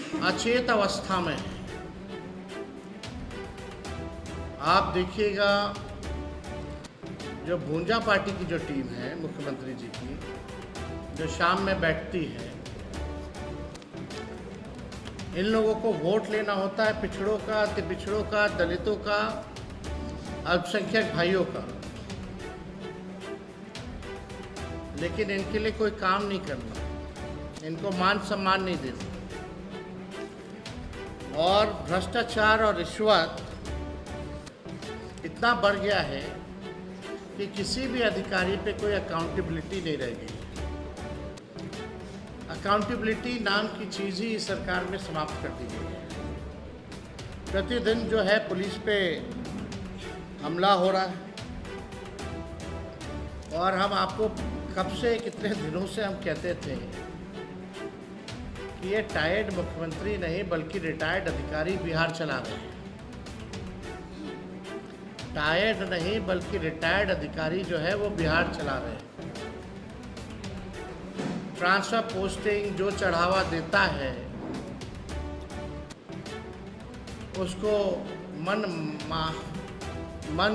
अचेत अवस्था में है। आप देखिएगा, जो भूंजा पार्टी की जो टीम है मुख्यमंत्री जी की, जो शाम में बैठती है, इन लोगों को वोट लेना होता है पिछड़ों का, पिछड़ों का, दलितों का, अल्पसंख्यक भाइयों का, लेकिन इनके लिए कोई काम नहीं करना, इनको मान सम्मान नहीं देना, और भ्रष्टाचार और रिश्वत इतना बढ़ गया है कि किसी भी अधिकारी पे कोई अकाउंटेबिलिटी नहीं रह गई। अकाउंटेबिलिटी नाम की चीज़ ही इस सरकार में समाप्त कर दी गई है। प्रतिदिन जो है पुलिस पे हमला हो रहा है, और हम आपको कब से, कितने दिनों से हम कहते थे कि ये टायर्ड मुख्यमंत्री नहीं बल्कि रिटायर्ड अधिकारी बिहार चला रहे हैं। टायर्ड नहीं बल्कि रिटायर्ड अधिकारी जो है वो बिहार चला रहे हैं। ट्रांसफर पोस्टिंग जो चढ़ावा देता है उसको मन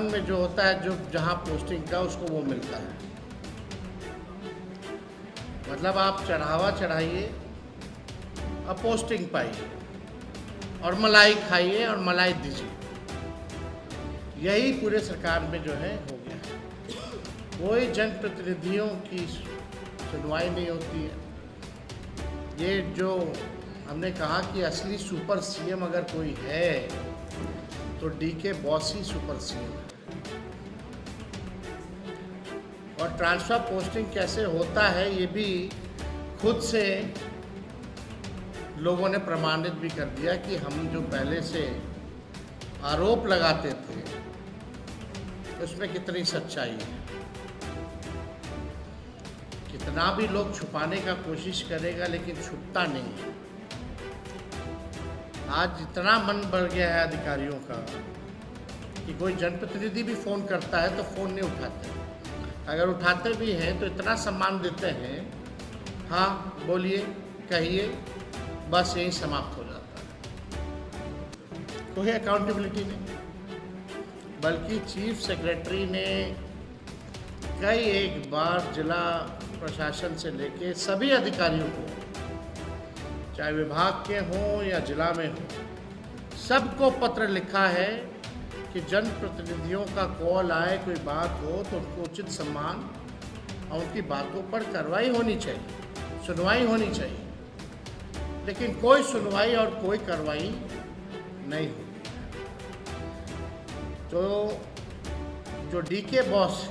में जो होता है, जो जहाँ पोस्टिंग का उसको वो मिलता है। मतलब आप चढ़ावा चढ़ाइए और पोस्टिंग पाइए, और मलाई खाइए और मलाई दीजिए। यही पूरे सरकार में जो है हो गया है। कोई जनप्रतिनिधियों की सुनवाई नहीं होती है। ये जो हमने कहा कि असली सुपर सीएम अगर कोई है तो डीके बॉस ही सुपर सीएम है। और ट्रांसफर पोस्टिंग कैसे होता है ये भी खुद से लोगों ने प्रमाणित भी कर दिया कि हम जो पहले से आरोप लगाते थे उसमें कितनी सच्चाई है। कितना भी लोग छुपाने का कोशिश करेगा लेकिन छुपता नहीं है। आज इतना मन बढ़ गया है अधिकारियों का कि कोई जनप्रतिनिधि भी फ़ोन करता है तो फ़ोन नहीं उठाते, अगर उठाते भी हैं तो इतना सम्मान देते हैं, हाँ बोलिए, कहिए, बस यही समाप्त हो जाता है। कोई अकाउंटेबिलिटी नहीं। बल्कि चीफ सेक्रेटरी ने कई एक बार जिला प्रशासन से लेके सभी अधिकारियों को, चाहे विभाग के हों या जिला में हों, सबको पत्र लिखा है कि जनप्रतिनिधियों का कॉल आए, कोई बात हो तो उनको उचित सम्मान और उनकी बातों पर कार्रवाई होनी चाहिए, सुनवाई होनी चाहिए। लेकिन कोई सुनवाई और कोई कार्रवाई नहीं होती। तो जो डीके बॉस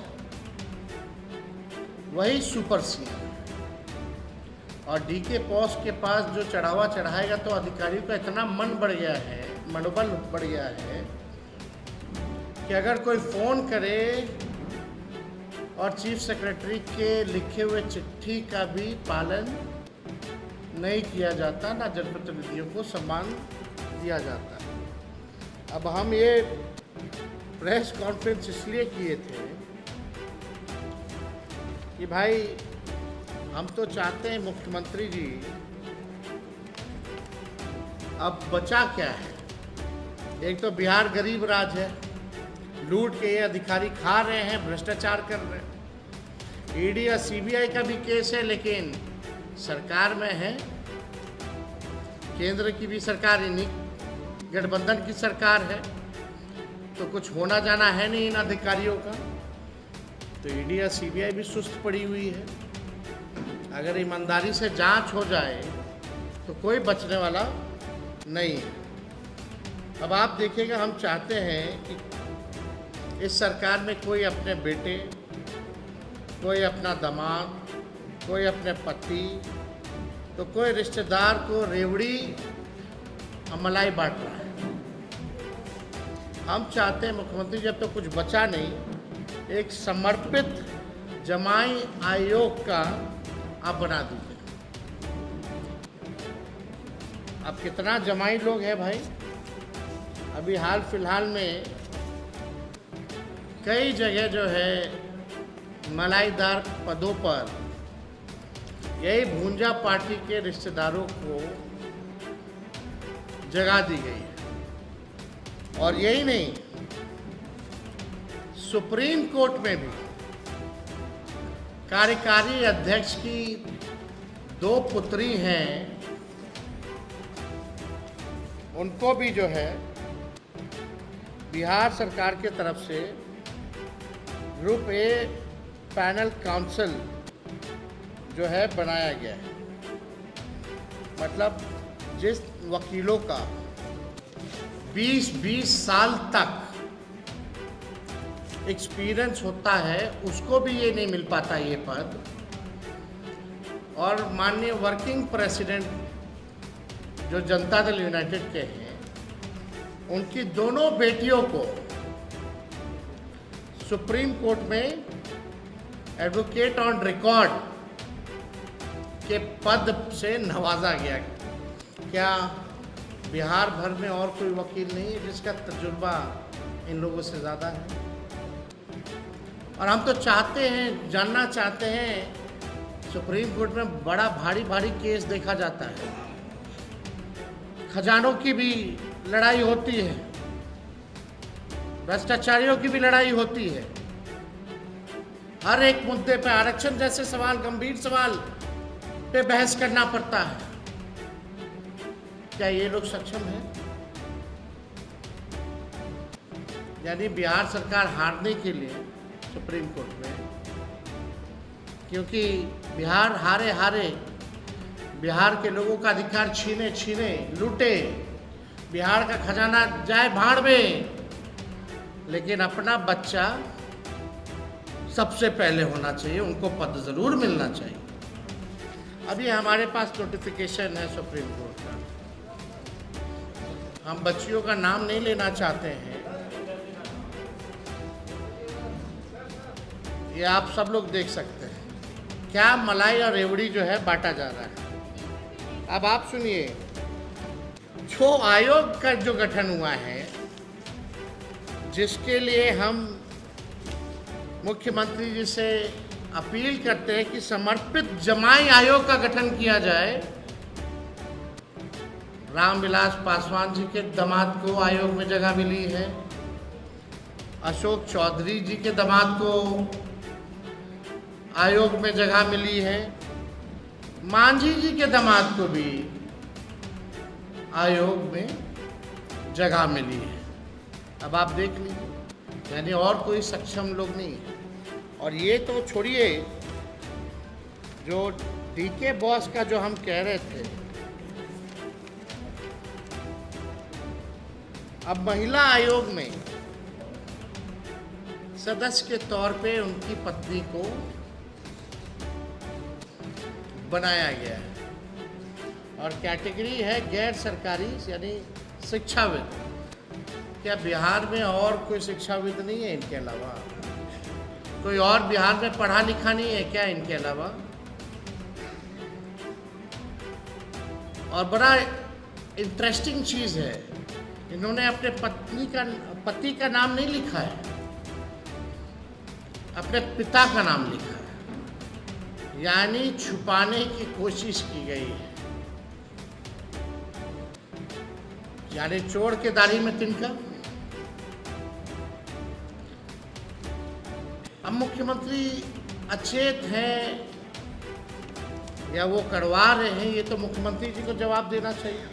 वही सुपर सीएम है, और डीके बॉस के पास जो चढ़ावा चढ़ाएगा तो अधिकारियों का इतना मन बढ़ गया है, मनोबल बढ़ गया है कि अगर कोई फ़ोन करे और चीफ सेक्रेटरी के लिखे हुए चिट्ठी का भी पालन नहीं किया जाता, ना जनप्रतिनिधियों को सम्मान दिया जाता। अब हम ये प्रेस कॉन्फ्रेंस इसलिए किए थे कि भाई हम तो चाहते हैं मुख्यमंत्री जी, अब बचा क्या है? एक तो बिहार गरीब राज है, लूट के ये अधिकारी खा रहे हैं, भ्रष्टाचार कर रहे हैं। ईडी और सीबीआई का भी केस है, लेकिन सरकार में है, केंद्र की भी सरकार, इन्हीं गठबंधन की सरकार है, तो कुछ होना जाना है नहीं इन अधिकारियों का। तो ईडी और सीबीआई भी सुस्त पड़ी हुई है। अगर ईमानदारी से जांच हो जाए तो कोई बचने वाला नहीं है। अब आप देखिएगा, हम चाहते हैं कि इस सरकार में कोई अपने बेटे, कोई अपना दामाद, कोई अपने पति, तो कोई रिश्तेदार को रेवड़ी और मलाई बांट रहा है। हम चाहते हैं मुख्यमंत्री, जब तो कुछ बचा नहीं, एक समर्पित जमाई आयोग का आप बना दीजिए। अब कितना जमाई लोग हैं भाई। अभी हाल फिलहाल में कई जगह जो है मलाईदार पदों पर यही भूंजा पार्टी के रिश्तेदारों को जगह दी गई है। और यही नहीं, सुप्रीम कोर्ट में भी कार्यकारी अध्यक्ष की 2 पुत्री हैं, उनको भी जो है बिहार सरकार की तरफ से ग्रुप ए पैनल काउंसिल जो है बनाया गया है। मतलब जिस वकीलों का 20-20 साल तक एक्सपीरियंस होता है, उसको भी ये नहीं मिल पाता ये पद। और माननीय वर्किंग प्रेसिडेंट जो जनता दल यूनाइटेड के हैं, उनकी दोनों बेटियों को सुप्रीम कोर्ट में एडवोकेट ऑन रिकॉर्ड के पद से नवाजा गया। क्या बिहार भर में और कोई वकील नहीं है जिसका तजुर्बा इन लोगों से ज़्यादा है? और हम तो चाहते हैं, जानना चाहते हैं, सुप्रीम कोर्ट में बड़ा भारी केस देखा जाता है, खजानों की भी लड़ाई होती है, भ्रष्टाचारियों की भी लड़ाई होती है। हर एक मुद्दे पे, आरक्षण जैसे सवाल, गंभीर सवाल पे बहस करना पड़ता है। क्या ये लोग सक्षम हैं? यानी बिहार सरकार हारने के लिए सुप्रीम कोर्ट में, क्योंकि बिहार हारे बिहार के लोगों का अधिकार छीने लूटे, बिहार का खजाना जाए भाड़ में, लेकिन अपना बच्चा सबसे पहले होना चाहिए, उनको पद जरूर मिलना चाहिए। अभी हमारे पास नोटिफिकेशन है सुप्रीम कोर्ट का, हम बच्चियों का नाम नहीं लेना चाहते हैं, ये आप सब लोग देख सकते हैं। क्या मलाई और रेवड़ी जो है बांटा जा रहा है। अब आप सुनिए, जो आयोग का जो गठन हुआ है, जिसके लिए हम मुख्यमंत्री जी से अपील करते हैं कि समर्पित जमाई आयोग का गठन किया जाए। रामविलास पासवान जी के दामाद को आयोग में जगह मिली है, अशोक चौधरी जी के दामाद को आयोग में जगह मिली है, मांझी जी के दामाद को भी आयोग में जगह मिली है। अब आप देख लीजिए, यानी और कोई सक्षम लोग नहीं है। और ये तो छोड़िए, जो डीके बॉस का जो हम कह रहे थे, अब महिला आयोग में सदस्य के तौर पे उनकी पत्नी को बनाया गया है, और कैटेगरी है गैर सरकारी, यानी शिक्षाविद। क्या बिहार में और कोई शिक्षाविद नहीं है इनके अलावा? कोई और बिहार में पढ़ा लिखा नहीं है क्या इनके अलावा? और बड़ा इंटरेस्टिंग चीज़ है, इन्होंने अपने पति का नाम नहीं लिखा है, अपने पिता का नाम लिखा है, यानी छुपाने की कोशिश की गई है। यानी चोर के दाढ़ी में तिनका। अब मुख्यमंत्री अचेत हैं या वो करवा रहे हैं, ये तो मुख्यमंत्री जी को जवाब देना चाहिए।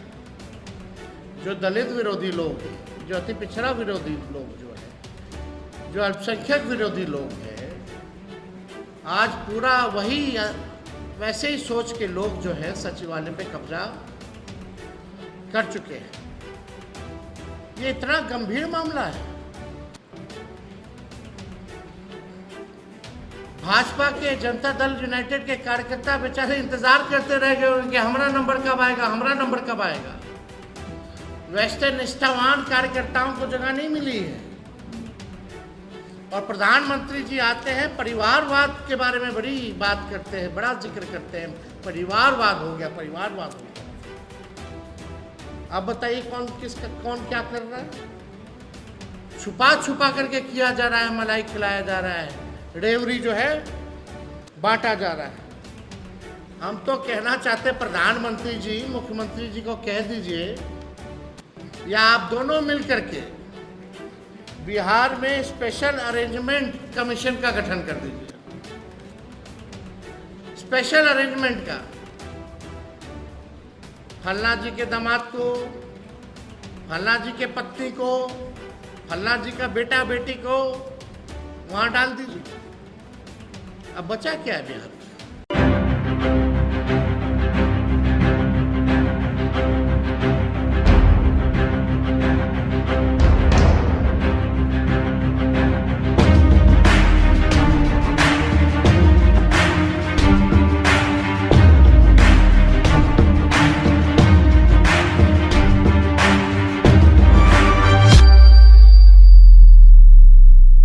जो दलित विरोधी लोग हैं, जो अति पिछड़ा विरोधी लोग जो है, जो अल्पसंख्यक विरोधी लोग हैं, आज पूरा वही वैसे ही सोच के लोग जो है सचिवालय पे कब्जा कर चुके हैं। ये इतना गंभीर मामला है। भाजपा के जनता दल यूनाइटेड के कार्यकर्ता बेचारे इंतजार करते रह गए कि हमारा नंबर कब आएगा, हमारा नंबर कब आएगा। वेस्टर्न निष्ठावान कार्यकर्ताओं को जगह नहीं मिली है। और प्रधानमंत्री जी आते हैं, परिवारवाद के बारे में बड़ी बात करते हैं, बड़ा जिक्र करते हैं, परिवारवाद हो गया, परिवारवाद हो गया। अब बताइए कौन क्या कर रहा है? छुपा करके किया जा रहा है, मलाई खिलाया जा रहा है, रेवड़ी जो है बांटा जा रहा है। हम तो कहना चाहते प्रधानमंत्री जी, मुख्यमंत्री जी को कह दीजिए या आप दोनों मिल करके बिहार में स्पेशल अरेंजमेंट कमीशन का गठन कर दीजिए, स्पेशल अरेंजमेंट का। फलना जी के दामाद को, फलना जी के पत्नी को, फलना जी का बेटा बेटी को वहां डाल दीजिए। अब बचा क्या है बिहार में?